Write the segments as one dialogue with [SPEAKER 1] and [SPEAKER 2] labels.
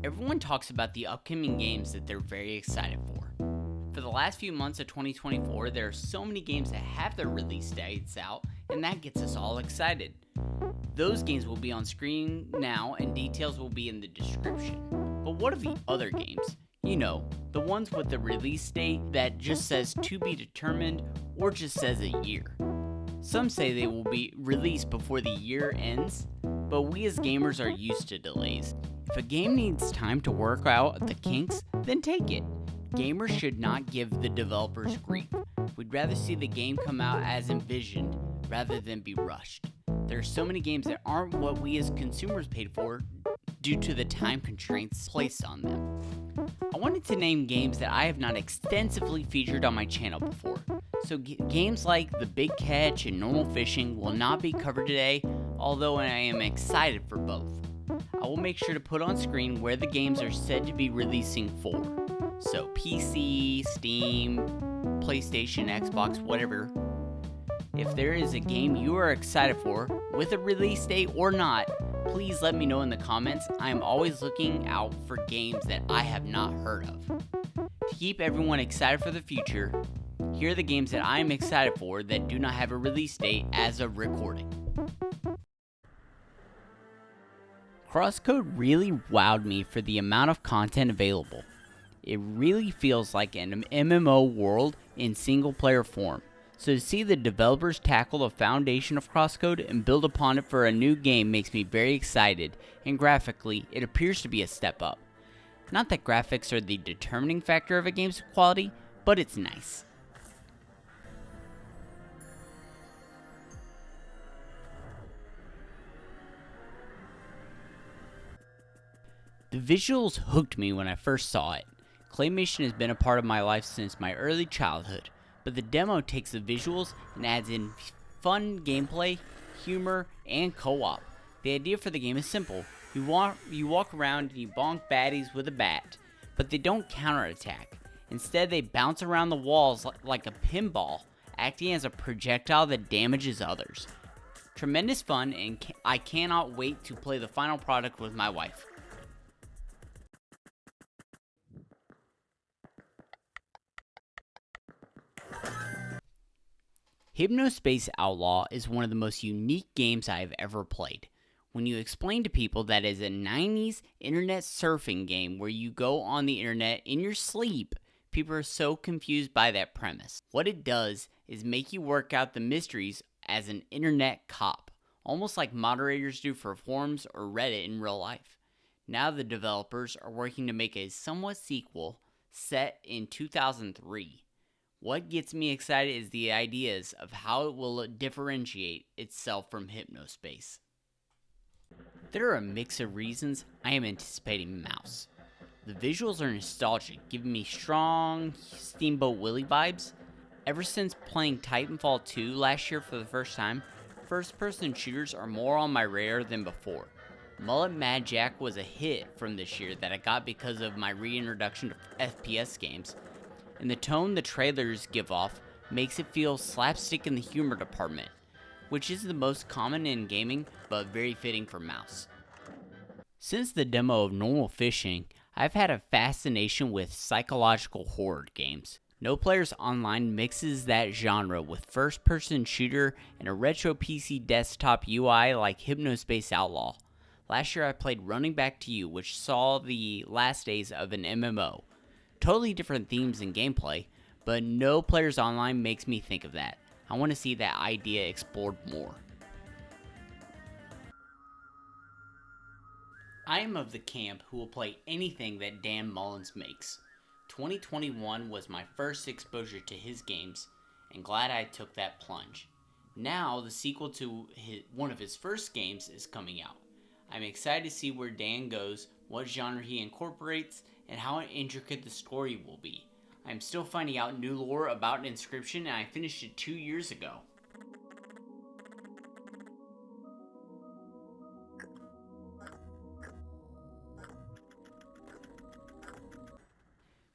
[SPEAKER 1] Everyone talks about the upcoming games that they're very excited for. For the last few months of 2024, there are so many games that have their release dates out, and that gets us all excited. Those games will be on screen now, and details will be in the description. But what are the other games? You know, the ones with the release date that just says to be determined or just says a year. Some say they will be released before the year ends, but we as gamers are used to delays. If a game needs time to work out the kinks, then take it. Gamers should not give the developers grief. We'd rather see the game come out as envisioned rather than be rushed. There are so many games that aren't what we as consumers paid for due to the time constraints placed on them. I wanted to name games that I have not extensively featured on my channel before. So games like The Big Catch and Normal Fishing will not be covered today, although I am excited for both. I will make sure to put on screen where the games are said to be releasing for. So PC, Steam, PlayStation, Xbox, whatever. If there is a game you are excited for, with a release date or not, please let me know in the comments. I am always looking out for games that I have not heard of. To keep everyone excited for the future, here are the games that I am excited for that do not have a release date as of recording. Crosscode really wowed me for the amount of content available. It really feels like an MMO world in single player form. So to see the developers tackle the foundation of Crosscode and build upon it for a new game makes me very excited, and graphically, it appears to be a step up. Not that graphics are the determining factor of a game's quality, but it's nice. The visuals hooked me when I first saw it. Claymation has been a part of my life since my early childhood, but the demo takes the visuals and adds in fun gameplay, humor, and co-op. The idea for the game is simple. You walk around and you bonk baddies with a bat, but they don't counterattack. Instead, they bounce around the walls like a pinball, acting as a projectile that damages others. Tremendous fun, and I cannot wait to play the final product with my wife. Hypnospace Outlaw is one of the most unique games I have ever played. When you explain to people that it is a 90s internet surfing game where you go on the internet in your sleep, people are so confused by that premise. What it does is make you work out the mysteries as an internet cop, almost like moderators do for forums or Reddit in real life. Now the developers are working to make a somewhat sequel set in 2003. What gets me excited is the ideas of how it will differentiate itself from Hypnospace. There are a mix of reasons I am anticipating Mouse. The visuals are nostalgic, giving me strong Steamboat Willie vibes. Ever since playing Titanfall 2 last year for the first time, first-person shooters are more on my radar than before. Mullet Mad Jack was a hit from this year that I got because of my reintroduction to FPS games, and the tone the trailers give off makes it feel slapstick in the humor department, which is the most common in gaming but very fitting for Mouse. Since the demo of Normal Fishing, I've had a fascination with psychological horror games. No Players Online mixes that genre with first-person shooter and a retro PC desktop UI like Hypnospace Outlaw. Last year I played Running Back to You, which saw the last days of an MMO. Totally different themes and gameplay, but No Players Online makes me think of that. I want to see that idea explored more. I am of the camp who will play anything that Dan Mullins makes. 2021 was my first exposure to his games, and glad I took that plunge. Now, the sequel to one of his first games is coming out. I'm excited to see where Dan goes, what genre he incorporates, and how intricate the story will be. I'm still finding out new lore about Inscription, and I finished it 2 years ago.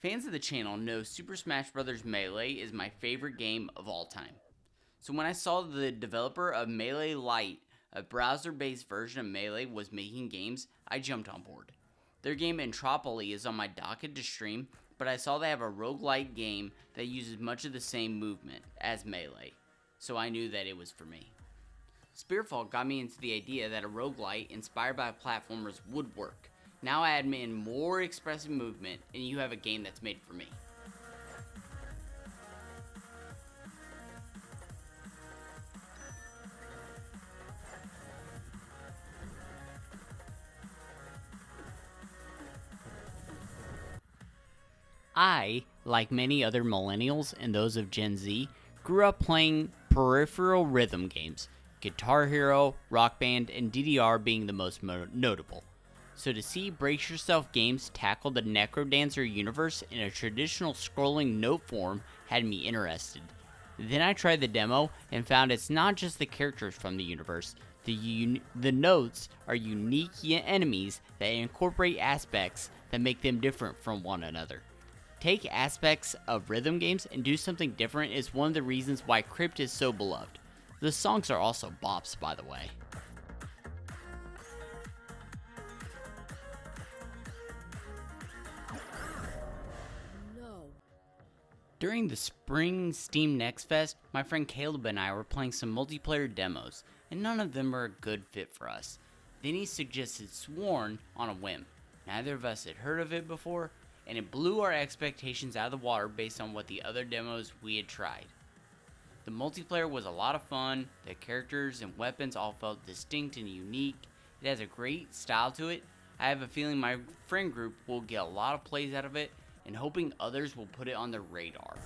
[SPEAKER 1] Fans of the channel know Super Smash Bros. Melee is my favorite game of all time. So when I saw the developer of Melee Lite, a browser-based version of Melee, was making games, I jumped on board. Their game Entropoly is on my docket to stream, but I saw they have a roguelike game that uses much of the same movement as Melee, so I knew that it was for me. Spearfall got me into the idea that a roguelite inspired by platformers would work. Now add in more expressive movement, and you have a game that's made for me. I, like many other millennials and those of Gen Z, grew up playing peripheral rhythm games, Guitar Hero, Rock Band, and DDR being the most notable. So to see Brace Yourself Games tackle the NecroDancer universe in a traditional scrolling note form had me interested. Then I tried the demo and found it's not just the characters from the universe. The notes are unique enemies that incorporate aspects that make them different from one another. Take aspects of rhythm games and do something different is one of the reasons why Crypt is so beloved. The songs are also bops, by the way. During the spring Steam Next Fest, my friend Caleb and I were playing some multiplayer demos, and none of them were a good fit for us. Then he suggested Sworn on a whim. Neither of us had heard of it before, and it blew our expectations out of the water based on what the other demos we had tried. The multiplayer was a lot of fun, the characters and weapons all felt distinct and unique, it has a great style to it. I have a feeling my friend group will get a lot of plays out of it, and hoping others will put it on their radar.